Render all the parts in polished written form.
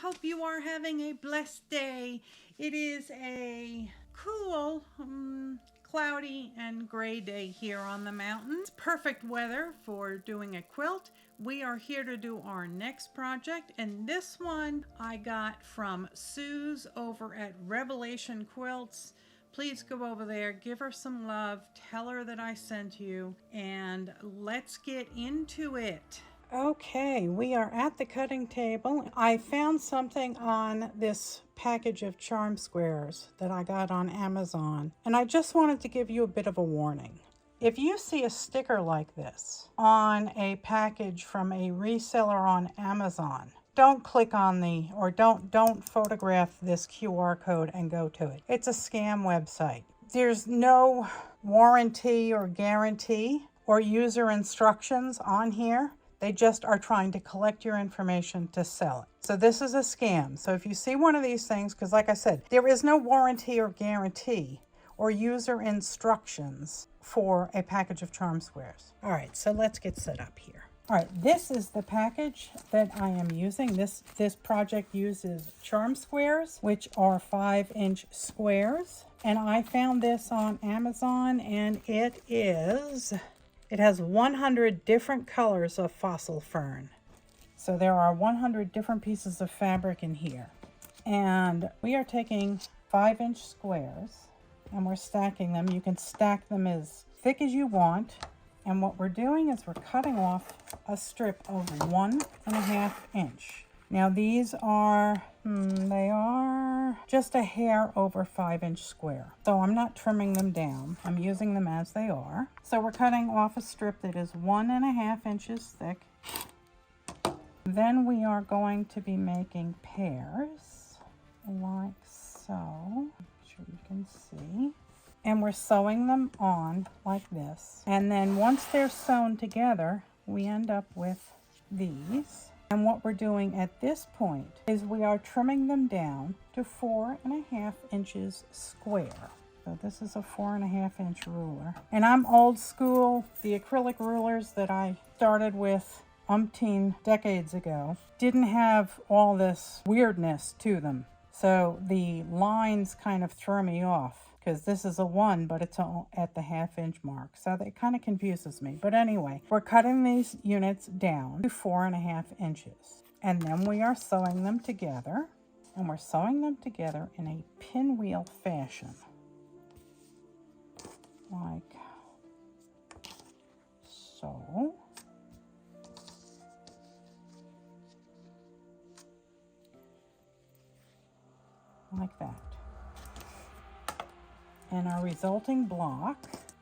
hope you are having a blessed day. It is a cool, cloudy and gray day here on the mountains. Perfect weather for doing a quilt. We are here to do our next project, and this one I got from Sue's over at Revelation Quilts. Please go over there, give her some love, tell her that I sent you, and let's get into it. Okay, we are at the cutting table. I found something on this package of charm squares that I got on Amazon, and I just wanted to give you a bit of a warning. If you see a sticker like this on a package from a reseller on Amazon, don't click on don't photograph this QR code and go to it. It's a scam website. There's no warranty or guarantee or user instructions on here. They just are trying to collect your information to sell it. So this is a scam. So if you see one of these things, because like I said, there is no warranty or guarantee or user instructions for a package of charm squares. All right, so let's get set up here. All right, this is the package that I am using. This project uses charm squares, which are 5-inch squares. And I found this on Amazon, and it has 100 different colors of fossil fern. So there are 100 different pieces of fabric in here. And we are taking 5-inch squares and we're stacking them. You can stack them as thick as you want. And what we're doing is we're cutting off a strip of 1.5 inch. Now these are, they are just a hair over 5-inch square. So I'm not trimming them down. I'm using them as they are. So we're cutting off a strip that is 1.5 inches thick. Then we are going to be making pairs like so. Make sure you can see. And we're sewing them on like this. And then once they're sewn together, we end up with these. And what we're doing at this point is we are trimming them down to 4.5 inches square. So this is a 4.5 inch ruler. And I'm old school. The acrylic rulers that I started with umpteen decades ago didn't have all this weirdness to them. So the lines kind of throw me off, because this is a 1, but it's at the 1/2 inch mark. So that kind of confuses me. But anyway, we're cutting these units down to 4.5 inches. And then we are sewing them together. And we're sewing them together in a pinwheel fashion. Like so. Like that. And our resulting block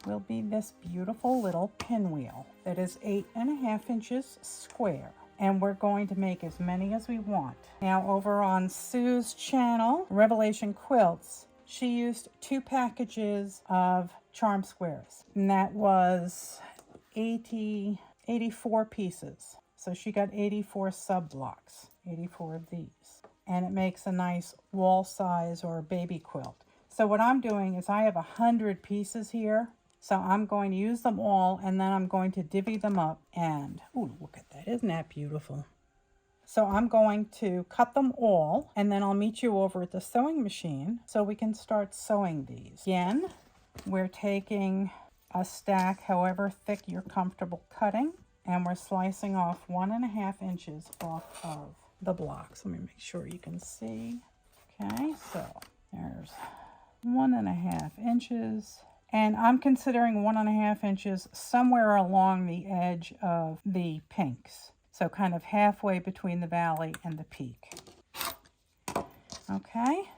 will be this beautiful little pinwheel that is 8.5 inches square. And we're going to make as many as we want. Now over on Sue's channel, Revelation Quilts, she used 2 packages of charm squares. And that was 84 pieces. So she got 84 sub blocks, 84 of these. And it makes a nice wall size or baby quilt. So what I'm doing is I have 100 pieces here. So I'm going to use them all, and then I'm going to divvy them up. And, ooh, look at that. Isn't that beautiful? So I'm going to cut them all, and then I'll meet you over at the sewing machine so we can start sewing these. Again, we're taking a stack however thick you're comfortable cutting, and we're slicing off 1.5 inches off of the blocks. Let me make sure you can see. Okay, so there's 1.5 inches, and I'm considering 1.5 inches somewhere along the edge of the pinks, so kind of halfway between the valley and the peak. Okay,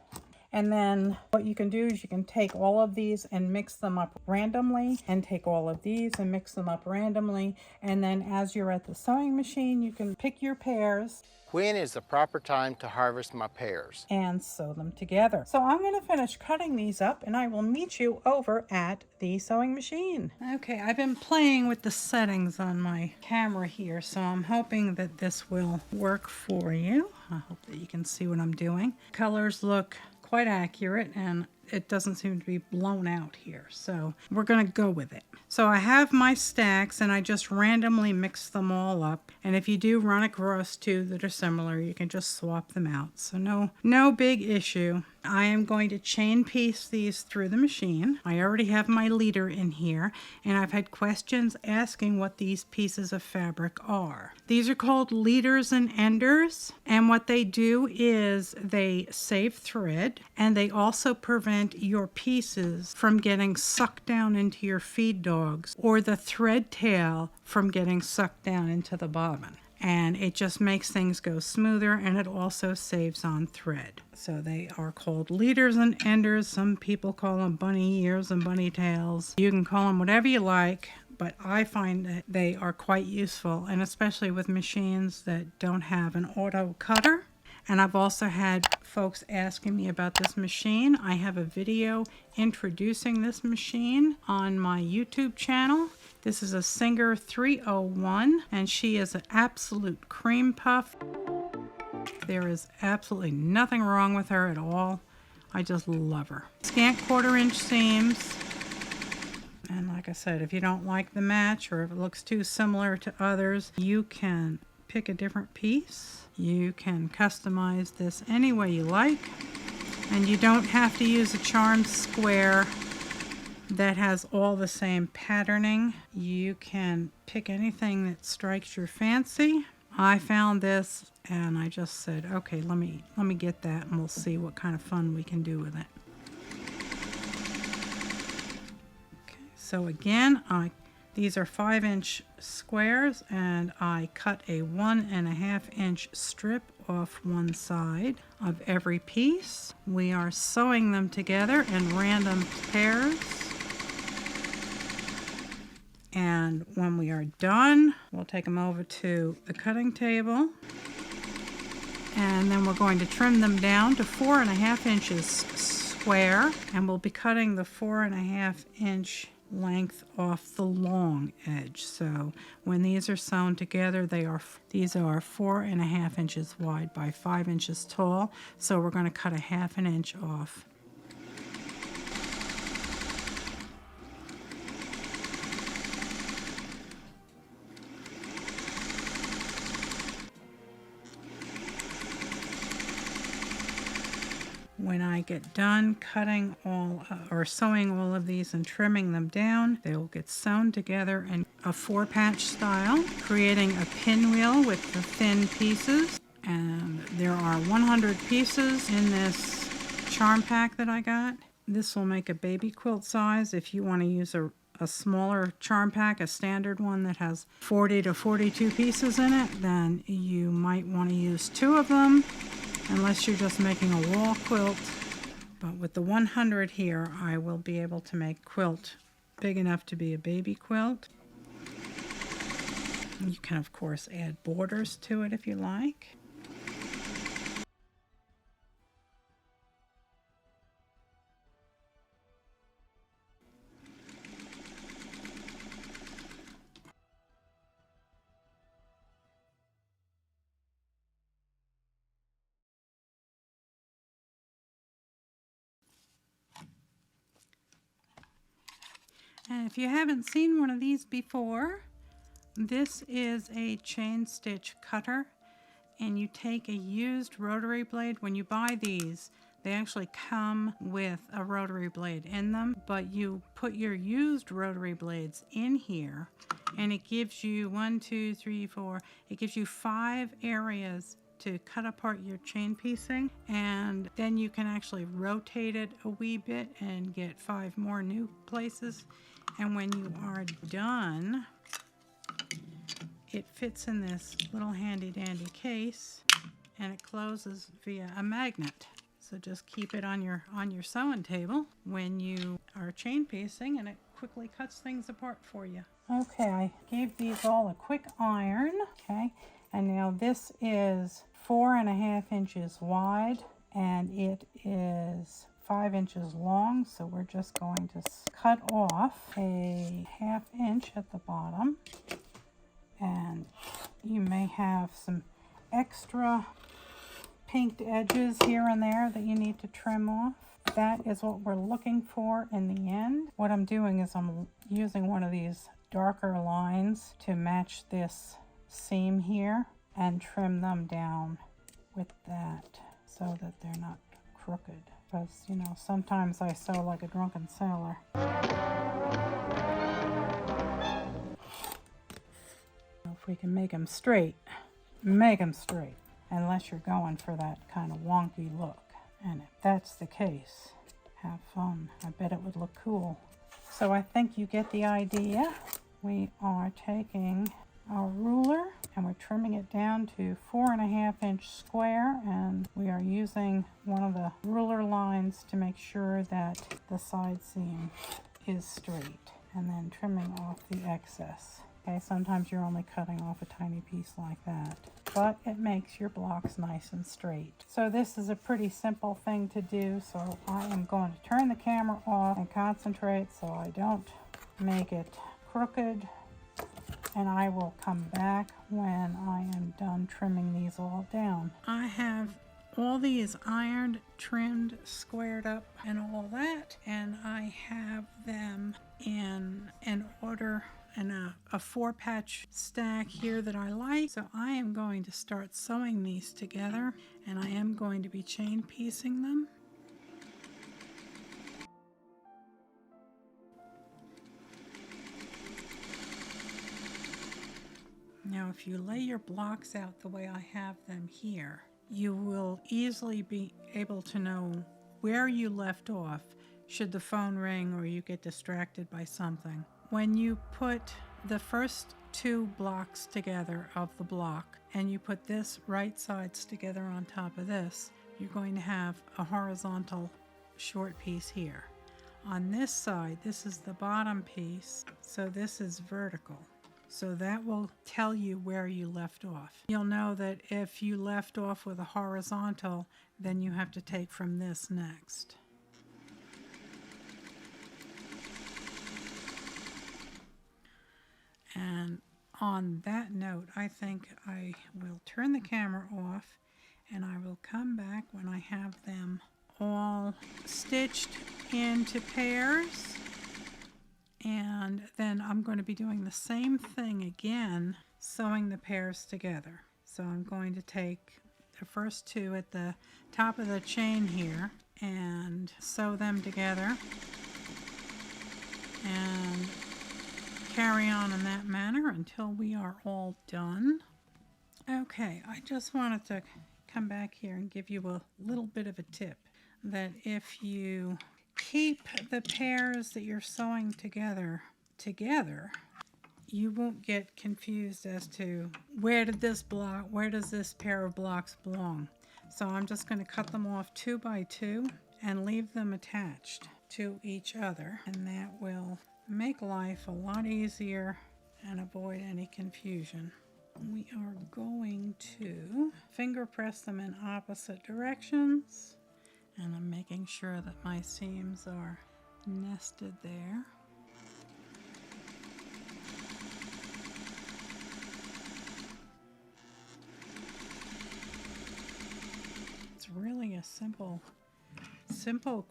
and then what you can do is you can take all of these and mix them up randomly, and take all of these and mix them up randomly, and then as you're at the sewing machine you can pick your pairs. When is the proper time to harvest my pears? And sew them together. So I'm going to finish cutting these up, and I will meet you over at the sewing machine. Okay, I've been playing with the settings on my camera here, so I'm hoping that this will work for you. I hope that you can see what I'm doing. Colors look quite accurate, and it doesn't seem to be blown out here. So we're going to go with it. So I have my stacks and I just randomly mix them all up. And if you do run across two that are similar, you can just swap them out. So no big issue. I am going to chain piece these through the machine. I already have my leader in here, and I've had questions asking what these pieces of fabric are. These are called leaders and enders, and what they do is they save thread, and they also prevent your pieces from getting sucked down into your feed dogs or the thread tail from getting sucked down into the bobbin. And it just makes things go smoother, and it also saves on thread. So they are called leaders and enders. Some people call them bunny ears and bunny tails. You can call them whatever you like, but I find that they are quite useful, and especially with machines that don't have an auto cutter. And I've also had folks asking me about this machine. I have a video introducing this machine on my YouTube channel. This is a Singer 301, and she is an absolute cream puff. There is absolutely nothing wrong with her at all. I just love her. Scant 1/4 inch seams. And like I said, if you don't like the match or if it looks too similar to others, you can pick a different piece. You can customize this any way you like. And you don't have to use a charmed square that has all the same patterning. You can pick anything that strikes your fancy. I found this and I just said, okay, let me get that and we'll see what kind of fun we can do with it. Okay, so again, these are 5-inch squares, and I cut a 1.5-inch strip off one side of every piece. We are sewing them together in random pairs. And when we are done, we'll take them over to the cutting table. And then we're going to trim them down to 4.5 inches square. And we'll be cutting the 4.5-inch length off the long edge. So when these are sewn together, these are 4.5 inches wide by 5 inches tall. So we're going to cut a 1/2 inch off. When I get done cutting or sewing all of these and trimming them down, they will get sewn together in a 4-patch style, creating a pinwheel with the thin pieces. And there are 100 pieces in this charm pack that I got. This will make a baby quilt size. If you want to use a smaller charm pack, a standard one that has 40 to 42 pieces in it, then you might want to use 2 of them, unless you're just making a wall quilt. But with the 100 here, I will be able to make quilt big enough to be a baby quilt. You can, of course, add borders to it if you like. And if you haven't seen one of these before, this is a chain stitch cutter, and you take a used rotary blade. When you buy these, they actually come with a rotary blade in them, but you put your used rotary blades in here, and it gives you 1, 2, 3, 4, it gives you 5 areas to cut apart your chain piecing, and then you can actually rotate it a wee bit and get 5 more new places. And when you are done, it fits in this little handy dandy case, and it closes via a magnet. So just keep it on your sewing table when you are chain piecing, and it quickly cuts things apart for you. Okay, I gave these all a quick iron. Okay, and now this is 4.5 inches wide, and it is 5 inches long, so we're just going to cut off a 1/2 inch at the bottom, and you may have some extra pinked edges here and there that you need to trim off. that is what we're looking for in the end. What I'm doing is I'm using one of these darker lines to match this seam here and trim them down with that so that they're not crooked. Because, you know, sometimes I sew like a drunken sailor. If we can make them straight, make them straight. Unless you're going for that kind of wonky look. And if that's the case, have fun. I bet it would look cool. So I think you get the idea. We are taking our ruler and we're trimming it down to 4.5-inch square, and we are using one of the ruler lines to make sure that the side seam is straight, and then trimming off the excess. Okay, sometimes you're only cutting off a tiny piece like that, but it makes your blocks nice and straight. So this is a pretty simple thing to do, so I am going to turn the camera off and concentrate so I don't make it crooked, and I will come back when I am done trimming these all down. I have all these ironed, trimmed, squared up and all that, and I have them in an order and a 4-patch stack here that I like. So I am going to start sewing these together, and I am going to be chain piecing them. Now if you lay your blocks out the way I have them here, you will easily be able to know where you left off should the phone ring or you get distracted by something. When you put the first 2 blocks together of the block and you put this right sides together on top of this, you're going to have a horizontal short piece here. On this side, this is the bottom piece, so this is vertical. So that will tell you where you left off. You'll know that if you left off with a horizontal, then you have to take from this next. And on that note, I think I will turn the camera off and I will come back when I have them all stitched into pairs. And then I'm going to be doing the same thing again, sewing the pairs together. So I'm going to take the first 2 at the top of the chain here and sew them together and carry on in that manner until we are all done. Okay, I just wanted to come back here and give you a little bit of a tip that if you keep the pairs that you're sewing together, you won't get confused as to where does this pair of blocks belong. So I'm just going to cut them off 2 by 2 and leave them attached to each other, and that will make life a lot easier and avoid any confusion. We are going to finger press them in opposite directions, and I'm making sure that my seams are nested there. It's really a simple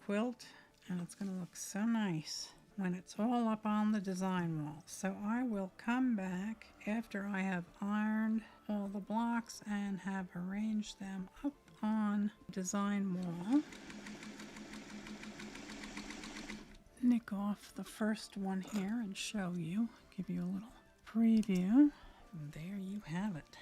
quilt, and it's going to look so nice when it's all up on the design wall. So I will come back after I have ironed all the blocks and have arranged them up on design wall. Nick off the first one here and show you, give you a little preview. There you have it.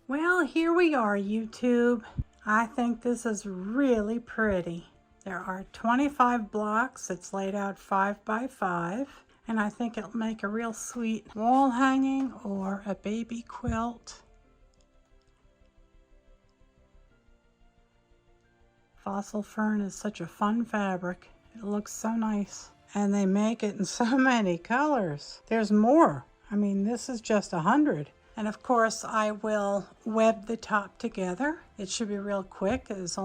Well, here we are, YouTube. I think this is really pretty. There are 25 blocks. It's laid out 5 by 5, and I think it'll make a real sweet wall hanging or a baby quilt. Fossil fern is such a fun fabric. It looks so nice, and they make it in so many colors. There's more. I mean, this is just 100. And of course, I will web the top together. It should be real quick. It's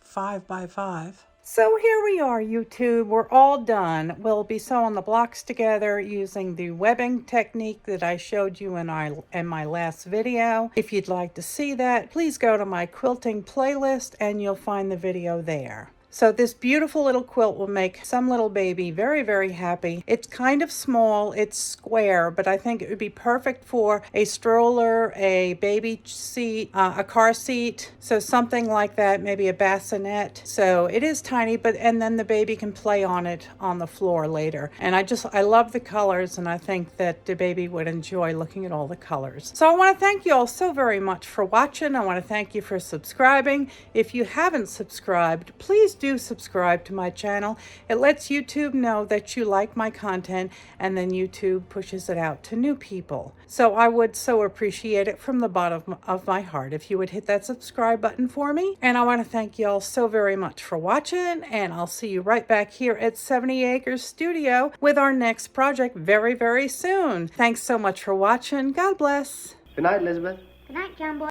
5 by 5. So here we are, YouTube. We're all done. We'll be sewing the blocks together using the webbing technique that I showed you in my last video. If you'd like to see that, please go to my quilting playlist and you'll find the video there. So this beautiful little quilt will make some little baby very, very happy. It's kind of small, it's square, but I think it would be perfect for a stroller, a baby seat, a car seat. So something like that, maybe a bassinet. So it is tiny, and then the baby can play on it on the floor later. And I love the colors, and I think that the baby would enjoy looking at all the colors. So I want to thank you all so very much for watching. I want to thank you for subscribing. If you haven't subscribed, please do subscribe to my channel. It lets YouTube know that you like my content, and then YouTube pushes it out to new people. So I would so appreciate it from the bottom of my heart if you would hit that subscribe button for me. And I want to thank you all so very much for watching, and I'll see you right back here at 70 Acres Studio with our next project very, very soon. Thanks so much for watching. God bless. Good night, Elizabeth. Good night, John Boy.